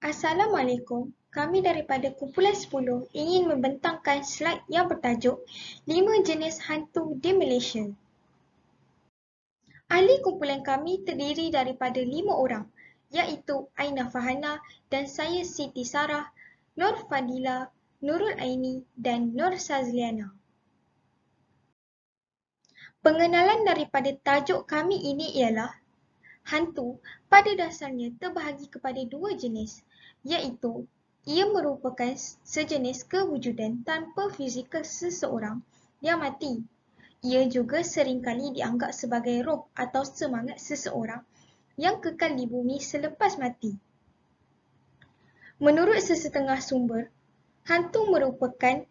Assalamualaikum. Kami daripada kumpulan 10 ingin membentangkan slide yang bertajuk 5 jenis hantu di Malaysia. Ahli kumpulan kami terdiri daripada 5 orang, iaitu Aina Fahana dan saya Siti Sarah, Nur Fadila, Nurul Aini dan Nur Sazliana. Pengenalan daripada tajuk kami ini ialah hantu pada dasarnya terbahagi kepada dua jenis, iaitu ia merupakan sejenis kewujudan tanpa fizikal seseorang yang mati. Ia juga seringkali dianggap sebagai roh atau semangat seseorang yang kekal di bumi selepas mati. Menurut sesetengah sumber, hantu merupakan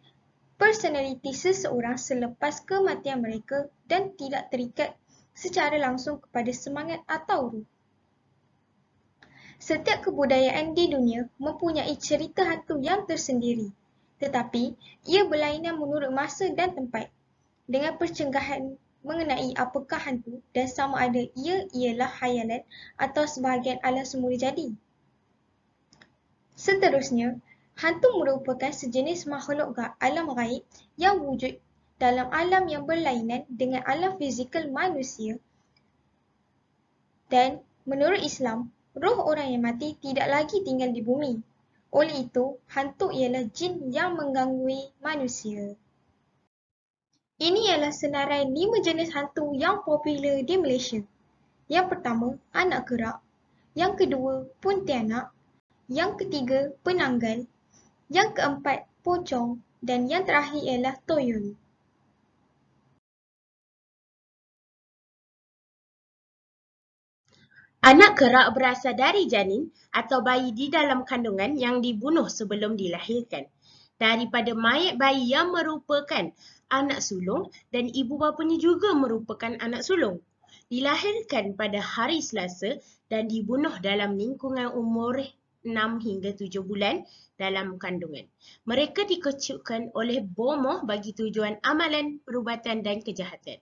personaliti seseorang selepas kematian mereka dan tidak terikat secara langsung kepada semangat atau ruh. Setiap kebudayaan di dunia mempunyai cerita hantu yang tersendiri, tetapi ia berlainan menurut masa dan tempat, dengan percenggahan mengenai apakah hantu dan sama ada ia ialah khayalan atau sebahagian alam semula jadi. Seterusnya, hantu merupakan sejenis makhluk alam gaib yang wujud dalam alam yang berlainan dengan alam fizikal manusia. Dan menurut Islam, roh orang yang mati tidak lagi tinggal di bumi. Oleh itu, hantu ialah jin yang mengganggu manusia. Ini ialah senarai 5 jenis hantu yang popular di Malaysia. Yang pertama, anak kerak. Yang kedua, pontianak. Yang ketiga, penanggal. Yang keempat, pocong. Dan yang terakhir ialah toyol. Anak kerak berasal dari janin atau bayi di dalam kandungan yang dibunuh sebelum dilahirkan. Daripada mayat bayi yang merupakan anak sulung dan ibu bapanya juga merupakan anak sulung. Dilahirkan pada hari Selasa dan dibunuh dalam lingkungan umur 6 hingga 7 bulan dalam kandungan. Mereka dikecutkan oleh bomoh bagi tujuan amalan, perubatan dan kejahatan.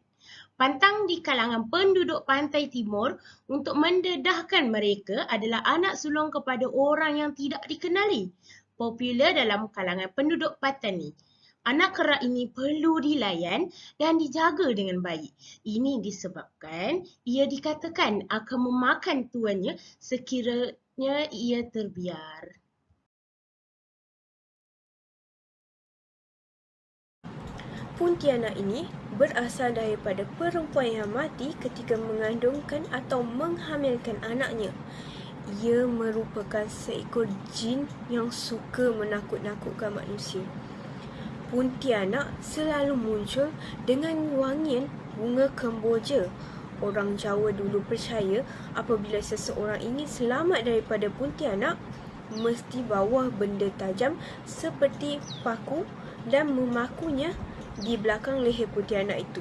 Pantang di kalangan penduduk pantai timur untuk mendedahkan mereka adalah anak sulung kepada orang yang tidak dikenali. Popular dalam kalangan penduduk Patani. Anak kerak ini perlu dilayan dan dijaga dengan baik. Ini disebabkan ia dikatakan akan memakan tuannya sekiranya ia terbiar. Pontianak ini berasal daripada perempuan yang mati ketika mengandungkan atau menghamilkan anaknya. Ia merupakan seekor jin yang suka menakut-nakutkan manusia. Pontianak selalu muncul dengan wangian bunga kemboja. Orang Jawa dulu percaya apabila seseorang ingin selamat daripada pontianak, mesti bawa benda tajam seperti paku dan memakunya di belakang leher pontianak itu.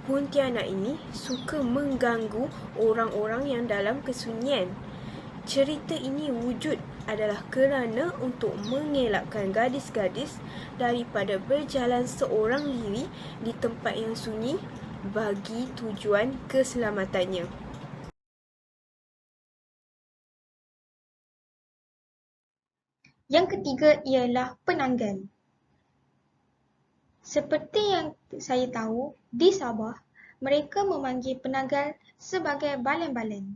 Pontianak ini suka mengganggu orang-orang yang dalam kesunyian. Cerita ini wujud adalah kerana untuk mengelakkan gadis-gadis daripada berjalan seorang diri di tempat yang sunyi bagi tujuan keselamatannya. Yang ketiga ialah penanggal. Seperti yang saya tahu, di Sabah, mereka memanggil penanggal sebagai balen-balen.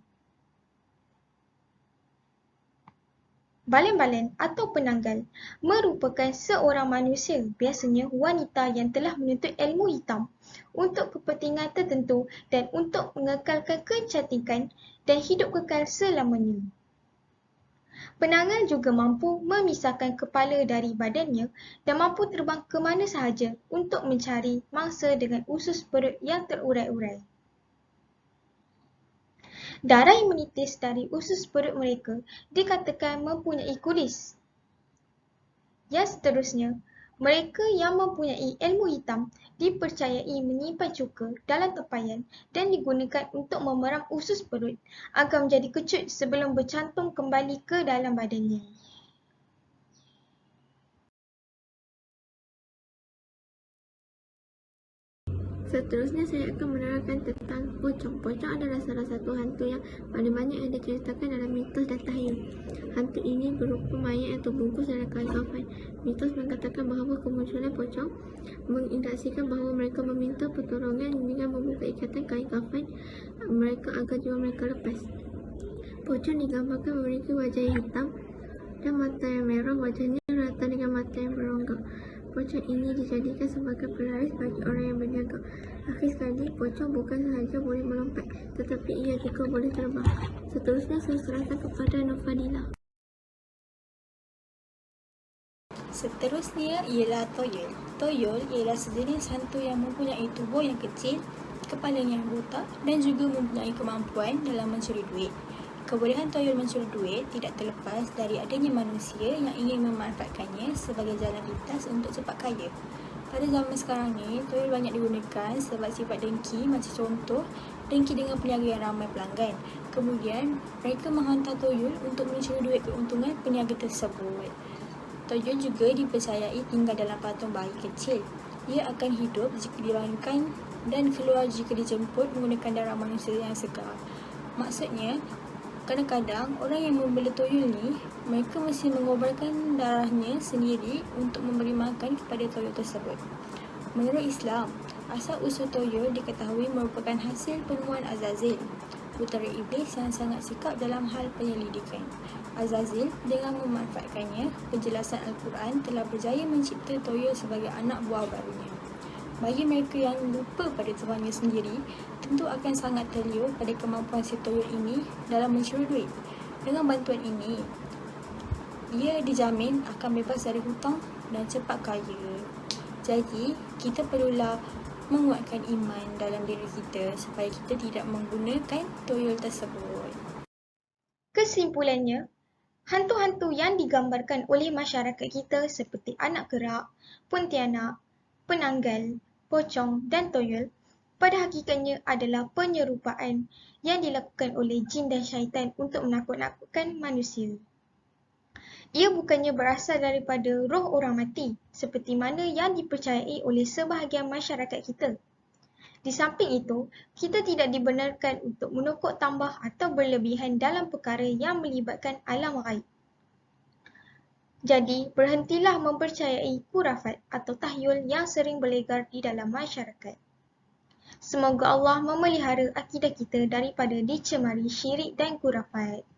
Balen-balen atau penanggal merupakan seorang manusia, biasanya wanita yang telah menuntut ilmu hitam untuk kepentingan tertentu dan untuk mengekalkan kecantikan dan hidup kekal selamanya. Penanggal juga mampu memisahkan kepala dari badannya dan mampu terbang ke mana sahaja untuk mencari mangsa dengan usus perut yang terurai-urai. Darah yang menitis dari usus perut mereka dikatakan mempunyai kudis. Yang seterusnya, mereka yang mempunyai ilmu hitam dipercayai menyimpan cuka dalam tempayan dan digunakan untuk memeram usus perut agar menjadi kecut sebelum bercantum kembali ke dalam badannya. Seterusnya saya akan menerangkan tentang pocong. Pocong adalah salah satu hantu yang paling banyak yang diceritakan dalam mitos dan tahyul. Hantu ini berupa mayat atau bungkus dalam kain kafan. Mitos mengatakan bahawa kemunculan pocong mengindikasikan bahawa mereka meminta pertolongan dengan membuka ikatan kain kafan mereka agar jiwa mereka lepas. Pocong digambarkan memiliki wajah yang hitam dan mata yang merah, wajahnya rata dengan mata yang berongga. Pocong ini dijadikan sebagai pelaris bagi orang yang berniaga. Akhir sekali, pocong bukan sahaja boleh melompat, tetapi ia juga boleh terbang. Seterusnya saya serahkan kepada Nufadila. Seterusnya ialah toyol. Toyol ialah sejenis hantu yang mempunyai tubuh yang kecil, kepalanya yang botak dan juga mempunyai kemampuan dalam mencuri duit. Kebolehan toyol mencuri duit tidak terlepas dari adanya manusia yang ingin memanfaatkannya sebagai jalan pintas untuk cepat kaya. Pada zaman sekarang ni, toyol banyak digunakan sebab sifat dengki, macam contoh, dengki dengan peniaga yang ramai pelanggan. Kemudian, mereka menghantar toyol untuk mencuri duit keuntungan peniaga tersebut. Toyol juga dipercayai tinggal dalam patung bayi kecil. Ia akan hidup jika dibangunkan dan keluar jika dijemput menggunakan darah manusia yang segar. Maksudnya, kadang-kadang orang yang membela toyol ni, mereka mesti mengobarkan darahnya sendiri untuk memberi makan kepada toyol tersebut. Menurut Islam, asal-usul toyol diketahui merupakan hasil penemuan Azazil, putera iblis yang sangat sikap dalam hal penyelidikan. Azazil dengan memanfaatkannya, penjelasan Al-Quran telah berjaya mencipta toyol sebagai anak buah barunya. Bagi mereka yang lupa pada Tuhannya sendiri, tentu akan sangat terliur pada kemampuan si toyol ini dalam mencuri duit. Dengan bantuan ini, ia dijamin akan bebas dari hutang dan cepat kaya. Jadi, kita perlulah menguatkan iman dalam diri kita supaya kita tidak menggunakan toyol tersebut. Kesimpulannya, hantu-hantu yang digambarkan oleh masyarakat kita seperti anak kerak, pontianak, penanggal, pocong dan toyol pada hakikatnya adalah penyerupaan yang dilakukan oleh jin dan syaitan untuk menakut-nakutkan manusia. Ia bukannya berasal daripada roh orang mati seperti mana yang dipercayai oleh sebahagian masyarakat kita. Di samping itu, kita tidak dibenarkan untuk menokok tambah atau berlebihan dalam perkara yang melibatkan alam ghaib. Jadi, berhentilah mempercayai khurafat atau tahyul yang sering berlegar di dalam masyarakat. Semoga Allah memelihara akidah kita daripada dicemari syirik dan khurafat.